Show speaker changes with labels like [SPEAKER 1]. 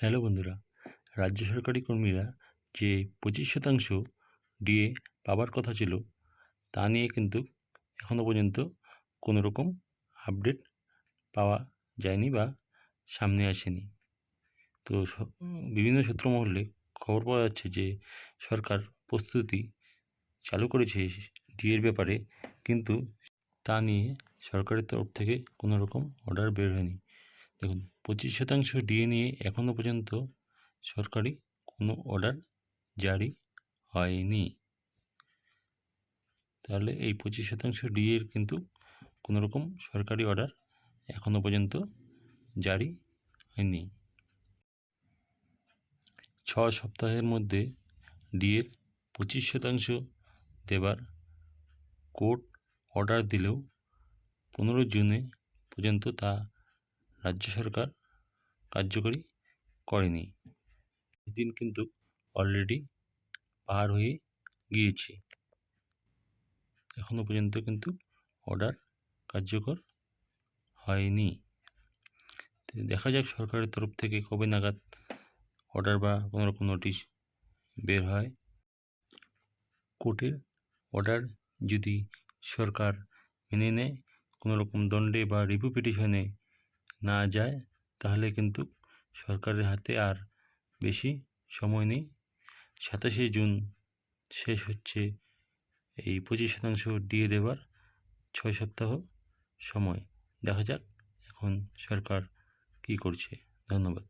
[SPEAKER 1] Hello বন্ধুরা, রাজ্য সরকারি কর্মীরা যে 25% ডিএ পাবার কথা ছিল, তা নিয়ে কিন্তু এখনও পর্যন্ত কোনো রকম আপডেট পাওয়া যায়নি বা সামনে আসেনি। তো বিভিন্ন সূত্র মহলে খবর পাওয়া যাচ্ছে যে সরকার প্রস্তুতি চালু করেছে ডিএর ব্যাপারে, কিন্তু তা নিয়ে সরকারের তরফ থেকে কোনো রকম অর্ডার বের হয়নি। দেখুন, 25% ডিএ নিয়ে এখনও পর্যন্ত সরকারি কোনো অর্ডার জারি হয়নি। তাহলে এই 25% ডিএর কিন্তু কোনো রকম সরকারি অর্ডার এখনও পর্যন্ত জারি হয়নি। 6 সপ্তাহের মধ্যে ডিএর 25% দেবার কোর্ট অর্ডার দিলেও 15 জুনে পর্যন্ত তা রাজ্য সরকার কার্যকরী করেনি। দিন কিন্তু অলরেডি পার হয়ে গিয়েছে, এখনও পর্যন্ত কিন্তু অর্ডার কার্যকর হয়নি। দেখা যাক সরকারের তরফ থেকে কবে নাগাদ অর্ডার বা কোনো রকম নোটিশ বের হয়। কোর্টের অর্ডার যদি সরকার মেনে নেয়, কোনো রকম দণ্ডে বা রিভিউ পিটিশনে না যায়, তাহলে কিন্তু সরকারের হাতে আর বেশি সময় নেই। 27শে জুন শেষ হচ্ছে এই 25% ডিএ দেবার 6 সপ্তাহ সময়। দেখা যাক এখন সরকার কী করছে। ধন্যবাদ।